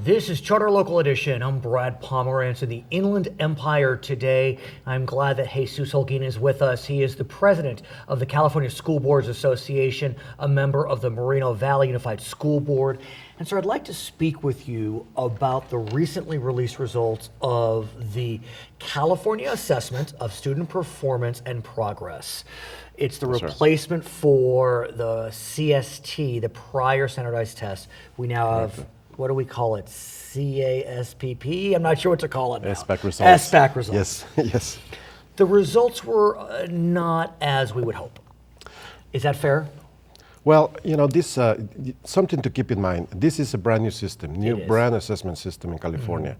This is Charter Local Edition. I'm Brad Pomerance in the Inland Empire today. I'm glad that Jesus Holguin is with us. He is the president of the California School Boards Association, a member of the Moreno Valley Unified School Board. And so I'd like to speak with you about the recently released results of the California Assessment of Student Performance and Progress. It's the replacement for the CST, the prior standardized test. We now have, what do we call it? CASPP? I'm not sure what to call it now. SBAC results. SBAC results. Yes, yes. The results were not as we would hope. Is that fair? Well, you know, this something to keep in mind. This is a brand new system, new brand assessment system in California.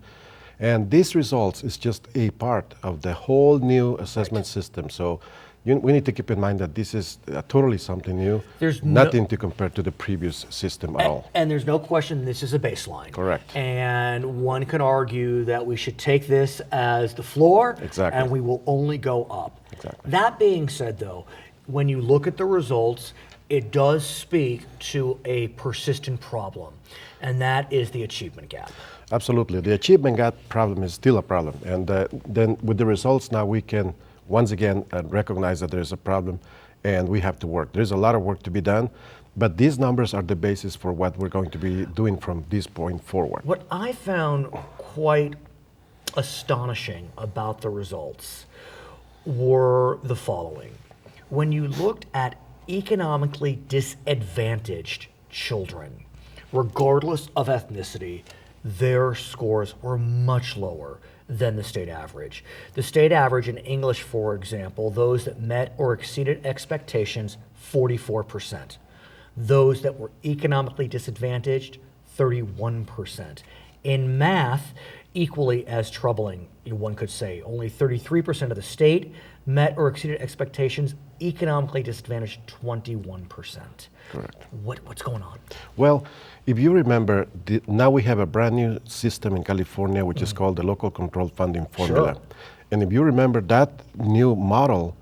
And these results is just a part of the whole new assessment system. So we need to keep in mind that this is totally something new. There's nothing to compare to the previous system at all. And there's no question this is a baseline. Correct. And one could argue that we should take this as the floor. Exactly. And we will only go up. Exactly. That being said, though, when you look at the results, it does speak to a persistent problem, and that is the achievement gap. Absolutely. The achievement gap problem is still a problem. And then with the results now we can once again recognize that there is a problem and we have to work. There's a lot of work to be done, but these numbers are the basis for what we're going to be doing from this point forward. What I found quite astonishing about the results were the following. When you looked at economically disadvantaged children, regardless of ethnicity, their scores were much lower than the state average. The state average in English, for example, those that met or exceeded expectations, 44%. Those that were economically disadvantaged, 31%. In math, equally as troubling, one could say, only 33% of the state met or exceeded expectations, economically disadvantaged 21%. Correct. What's going on? Well, if you remember, now we have a brand new system in California which is called the Local Control Funding Formula. Sure. And if you remember, that new model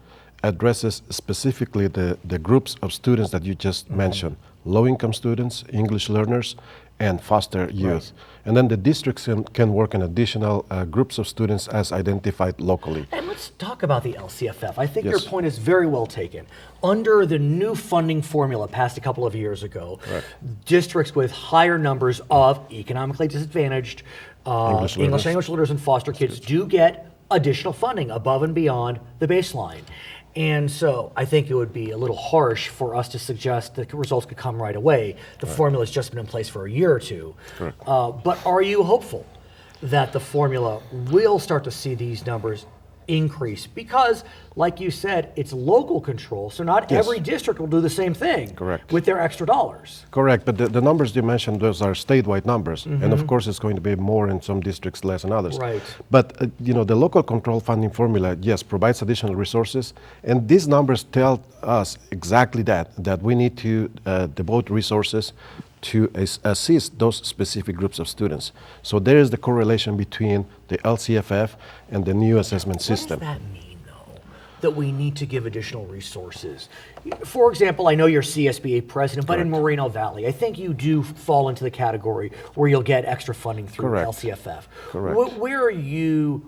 addresses specifically the groups of students that you just mentioned, low-income students, English learners, and foster youth. And then the districts can work on additional groups of students as identified locally. And let's talk about the LCFF. I think your point is very well taken. Under the new funding formula passed a couple of years ago, districts with higher numbers of economically disadvantaged English language learners and foster kids do get additional funding above and beyond the baseline. And so I think it would be a little harsh for us to suggest that the results could come right away. The formula has just been in place for a year or two. But are you hopeful that the formula will start to see these numbers increase? Because, like you said, it's local control, so not every district will do the same thing with their extra dollars. Correct, but the numbers you mentioned, those are statewide numbers. And of course, it's going to be more in some districts, less in others. But, you know, the local control funding formula, yes, provides additional resources. And these numbers tell us exactly that we need to devote resources to assist those specific groups of students. So there is the correlation between the LCFF and the new assessment system. What does that mean, though, that we need to give additional resources? For example, I know you're CSBA president, but in Moreno Valley, I think you do fall into the category where you'll get extra funding through LCFF.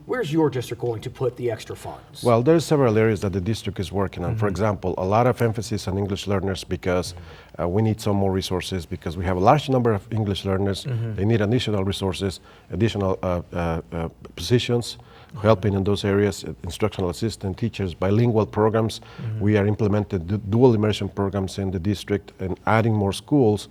Where's your district going to put the extra funds? Well, there's several areas that the district is working on. For example, a lot of emphasis on English learners because we need some more resources because we have a large number of English learners. They need additional resources, additional positions, helping in those areas, instructional assistant, teachers, bilingual programs. We are implementing dual immersion programs in the district and adding more schools.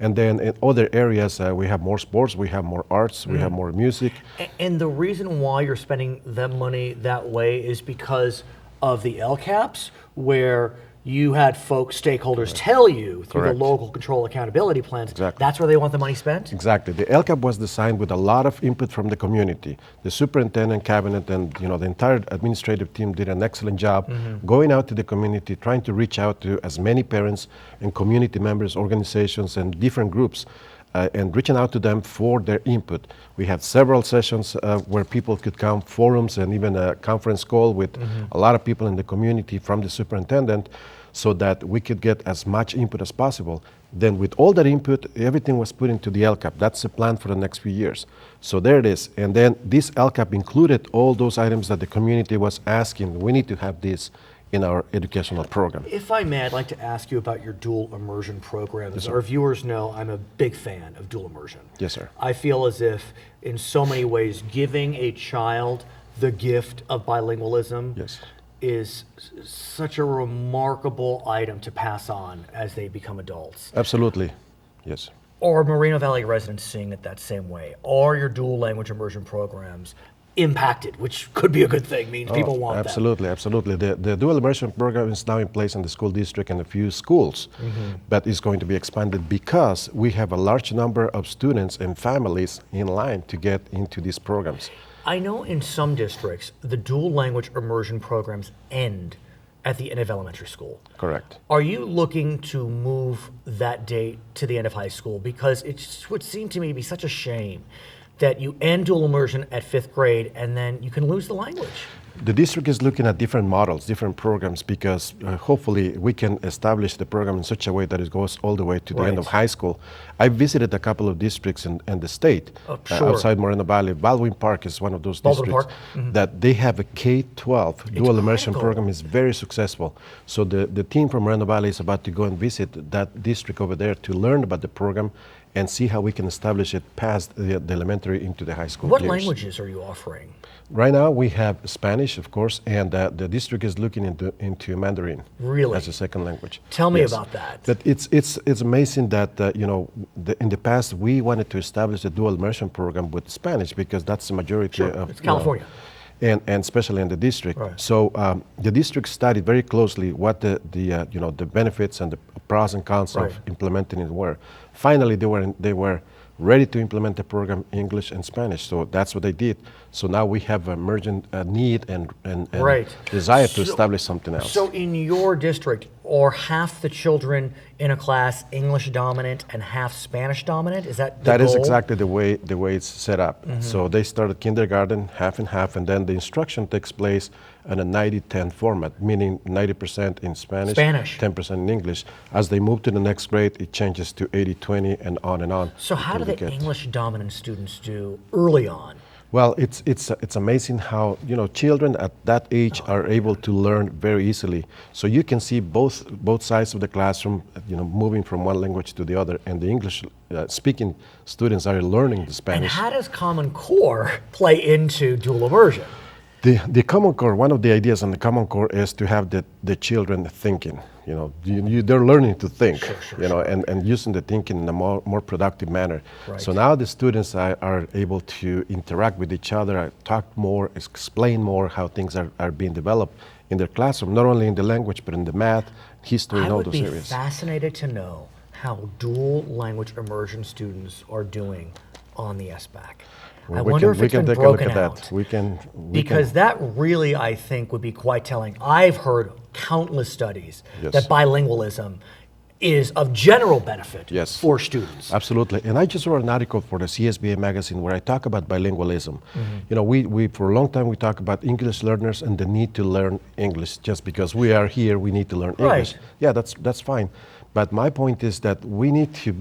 And then in other areas, we have more sports, we have more arts, we have more music. And the reason why you're spending that money that way is because of the LCAPs, where you had folks, stakeholders tell you through the local control accountability plans, that's where they want the money spent? Exactly. The LCAP was designed with a lot of input from the community. The superintendent, cabinet, and the entire administrative team did an excellent job going out to the community, trying to reach out to as many parents and community members, organizations, and different groups, and reaching out to them for their input. We had several sessions where people could come, forums, and even a conference call with a lot of people in the community from the superintendent. so that we could get as much input as possible. Then with all that input, everything was put into the LCAP. That's the plan for the next few years. So there it is. And then this LCAP included all those items that the community was asking. We need to have this in our educational program. If I may, I'd like to ask you about your dual immersion program. As our viewers know, I'm a big fan of dual immersion. Yes, sir. I feel as if, in so many ways, giving a child the gift of bilingualism Yes. is such a remarkable item to pass on as they become adults. Absolutely. Yes. Are Moreno Valley residents seeing it that same way? Are your dual language immersion programs impacted, which could be a good thing, means people want absolutely, absolutely. The dual immersion program is now in place in the school district and a few schools, but it's going to be expanded because we have a large number of students and families in line to get into these programs. I know in some districts, the dual language immersion programs end at the end of elementary school. Correct. Are you looking to move that date to the end of high school? Because it would seem to me to be such a shame that you end dual immersion at 5th grade and then you can lose the language. The district is looking at different models, different programs, because hopefully we can establish the program in such a way that it goes all the way to the end of high school. I visited a couple of districts in the state, outside Moreno Valley. Baldwin Park is one of those districts that they have a K-12 dual immersion program. Is very successful. So the team from Moreno Valley is about to go and visit that district over there to learn about the program and see how we can establish it past the elementary into the high school What years. languages are you offering? Right now we have Spanish, of course, and the district is looking into Mandarin as a second language. Tell me about that. But it's amazing that in the past we wanted to establish a dual immersion program with Spanish because that's the majority of it's California. And especially in the district. So the district studied very closely what the benefits and the pros and cons of implementing it were. Finally, they were ready to implement the program English and Spanish. So that's what they did. So now we have an emergent need and desire to establish something else. So in your district, are half the children in a class English dominant and half Spanish dominant? Is that the That goal? is exactly the way it's set up. So they started kindergarten half and half, and then the instruction takes place in a 90-10 format, meaning 90% in Spanish, 10% in English. As they move to the next grade, it changes to 80-20 and on and on. So how do the English dominant students do early on? Well, it's amazing how children at that age are able to learn very easily. So you can see both sides of the classroom, moving from one language to the other, and the English speaking students are learning the Spanish. And how does Common Core play into dual immersion? The Common Core, one of the ideas on the Common Core is to have the children thinking. They're learning to think, and using the thinking in a more productive manner. So now the students are able to interact with each other, talk more, explain more how things are being developed in their classroom, not only in the language, but in the math, history, and all those areas. I would be fascinated to know how dual language immersion students are doing on the SBAC. Well, I wonder if it's been broken out. Because that really, I think, would be quite telling. I've heard countless studies that bilingualism is of general benefit for students. Absolutely. And I just wrote an article for the CSBA magazine where I talk about bilingualism. We for a long time we talk about English learners and the need to learn English. Just because we are here, we need to learn English. Yeah, that's fine. But my point is that we need to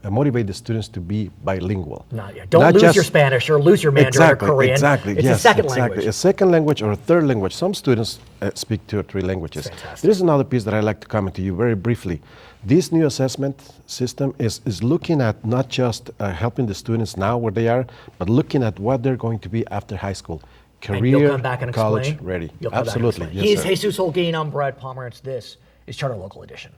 motivate the students to be bilingual. Don't lose your Spanish or lose your Mandarin or Korean. Exactly. It's a second language. A second language or a third language. Some students speak 2 or 3 languages. There's another piece that I'd like to comment to you very briefly. This new assessment system is looking at not just helping the students now where they are, but looking at what they're going to be after high school. Career, college ready. Absolutely. He's Jesus Holguin. I'm Brad Pomerance. This is Charter Local Edition.